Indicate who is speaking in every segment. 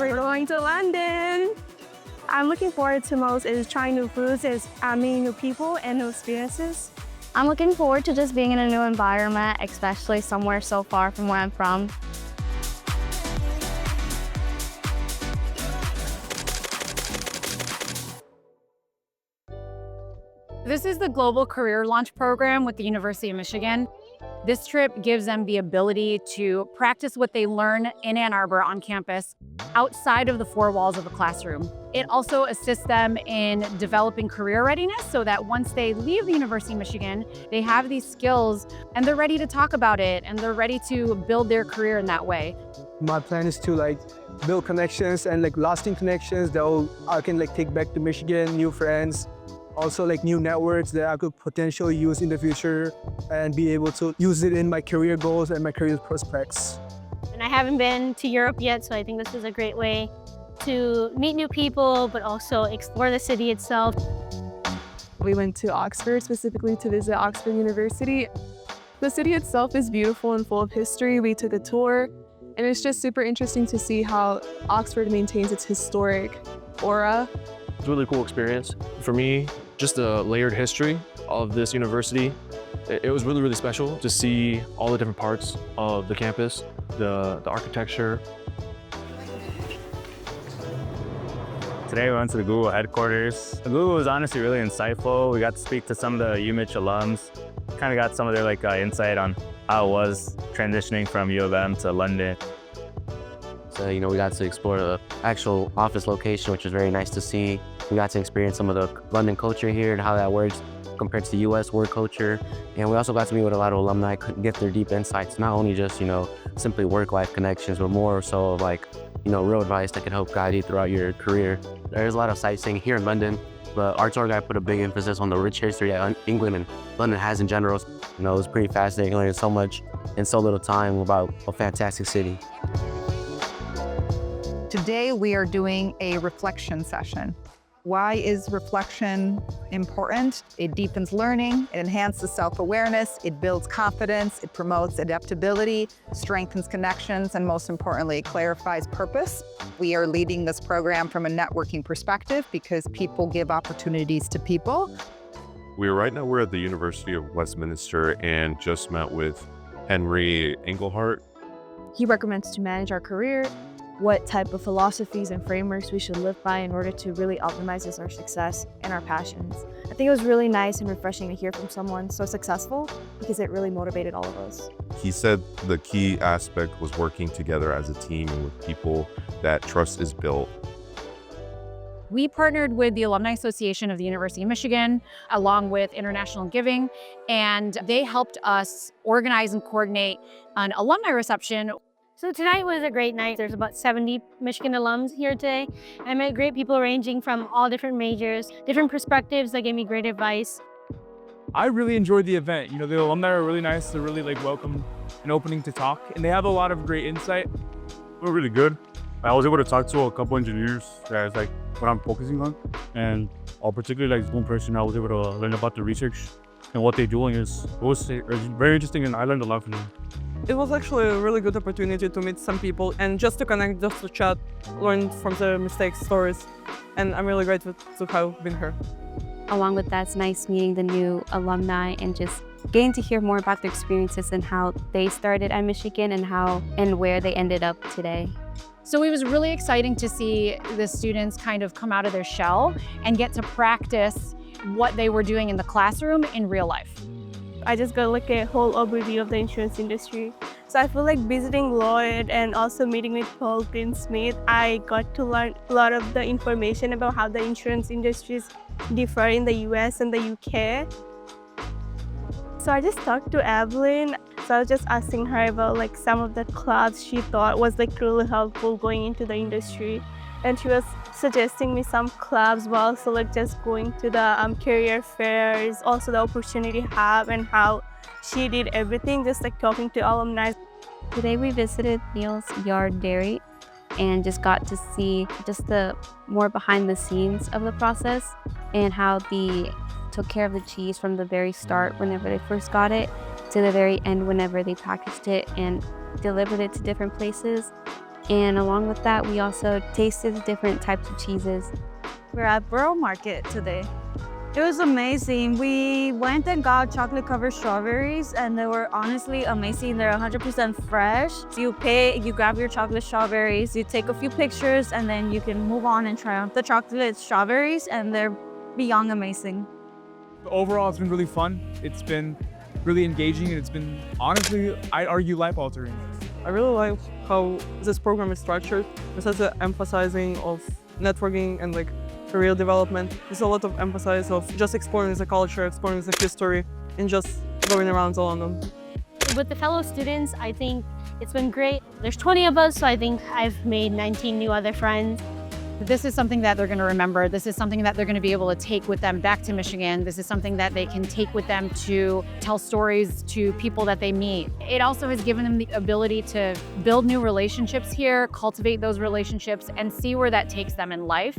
Speaker 1: We're going to London. I'm looking forward to most is trying new foods, meeting new people and new experiences.
Speaker 2: I'm looking forward to just being in a new environment, especially somewhere so far from where I'm from.
Speaker 3: This is the Global Career Launch Program with the University of Michigan. This trip gives them the ability to practice what they learn in Ann Arbor on campus outside of the four walls of a classroom. It also assists them in developing career readiness so that once they leave the University of Michigan, they have these skills and they're ready to talk about it and they're ready to build their career in that way.
Speaker 4: My plan is to build connections and lasting connections that I can take back to Michigan, new friends. Also new networks that I could potentially use in the future and be able to use it in my career goals and my career prospects.
Speaker 5: And I haven't been to Europe yet, so I think this is a great way to meet new people, but also explore the city itself.
Speaker 1: We went to Oxford specifically to visit Oxford University. The city itself is beautiful and full of history. We took a tour, and it's just super interesting to see how Oxford maintains its historic aura.
Speaker 6: It's a really cool experience. For me, just the layered history of this university, it was really, really special to see all the different parts of the campus, the architecture.
Speaker 7: Today we went to the Google headquarters. The Google was honestly really insightful. We got to speak to some of the UMich alums, kind of got some of their insight on how it was transitioning from U of M to London.
Speaker 8: So, we got to explore the actual office location, which was very nice to see. We got to experience some of the London culture here and how that works compared to the US work culture. And we also got to meet with a lot of alumni, get their deep insights, not only just, simply work-life connections, but more so of real advice that can help guide you throughout your career. There's a lot of sightseeing here in London, but our tour guide put a big emphasis on the rich history that England and London has in general. It was pretty fascinating, learning so much in so little time about a fantastic city.
Speaker 9: Today we are doing a reflection session. Why is reflection important? It deepens learning, it enhances self-awareness, it builds confidence, it promotes adaptability, strengthens connections, and most importantly, it clarifies purpose. We are leading this program from a networking perspective because people give opportunities to people.
Speaker 10: Right now we're at the University of Westminster and just met with Henry Engelhardt.
Speaker 11: He recommends to manage our career, what type of philosophies and frameworks we should live by in order to really optimize our success and our passions. I think it was really nice and refreshing to hear from someone so successful because it really motivated all of us.
Speaker 10: He said the key aspect was working together as a team and with people that trust is built.
Speaker 3: We partnered with the Alumni Association of the University of Michigan, along with International Giving, and they helped us organize and coordinate an alumni reception.
Speaker 5: So tonight was a great night. There's about 70 Michigan alums here today. I met great people ranging from all different majors, different perspectives that gave me great advice.
Speaker 12: I really enjoyed the event. The alumni are really nice. They're really welcome and opening to talk, and they have a lot of great insight.
Speaker 13: They were really good. I was able to talk to a couple engineers. That's what I'm focusing on, and particularly one person I was able to learn about the research and what they're doing it was very interesting, and I learned a lot from them.
Speaker 1: It was actually a really good opportunity to meet some people and just to connect, just to chat, learn from their mistakes, stories, and I'm really grateful to have been here.
Speaker 2: Along with that, it's nice meeting the new alumni and just getting to hear more about their experiences and how they started at Michigan and where they ended up today.
Speaker 3: So it was really exciting to see the students kind of come out of their shell and get to practice what they were doing in the classroom in real life.
Speaker 1: I just got a whole overview of the insurance industry. So I feel like visiting Lloyd and also meeting with Paul Greensmith, I got to learn a lot of the information about how the insurance industries differ in the US and the UK. So I just talked to Evelyn. So I was just asking her about some of the clubs she thought was really helpful going into the industry. And she was suggesting me some clubs, but also just going to the career fairs, also the opportunity hub and how she did everything, just talking to alumni.
Speaker 2: Today we visited Neil's Yard Dairy and just got to see just the more behind the scenes of the process and how they took care of the cheese from the very start whenever they first got it to the very end whenever they packaged it and delivered it to different places. And along with that, we also tasted different types of cheeses.
Speaker 11: We're at Borough Market today. It was amazing. We went and got chocolate-covered strawberries, and they were honestly amazing. They're 100% fresh. So you pay, you grab your chocolate strawberries, you take a few pictures, and then you can move on and try out the chocolate strawberries, and they're beyond amazing.
Speaker 12: Overall, it's been really fun. It's been really engaging, and it's been, honestly, I'd argue, life-altering.
Speaker 14: I really like how this program is structured. It has an emphasizing of networking and like career development. There's a lot of emphasis of just exploring the culture, exploring the history, and just going around the London.
Speaker 5: With the fellow students, I think it's been great. There's 20 of us, so I think I've made 19 new other friends.
Speaker 3: This is something that they're going to remember. This is something that they're going to be able to take with them back to Michigan. This is something that they can take with them to tell stories to people that they meet. It also has given them the ability to build new relationships here, cultivate those relationships, and see where that takes them in life.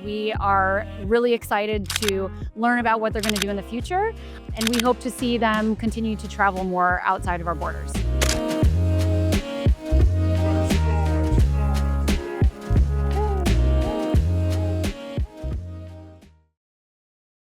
Speaker 3: We are really excited to learn about what they're going to do in the future, and we hope to see them continue to travel more outside of our borders.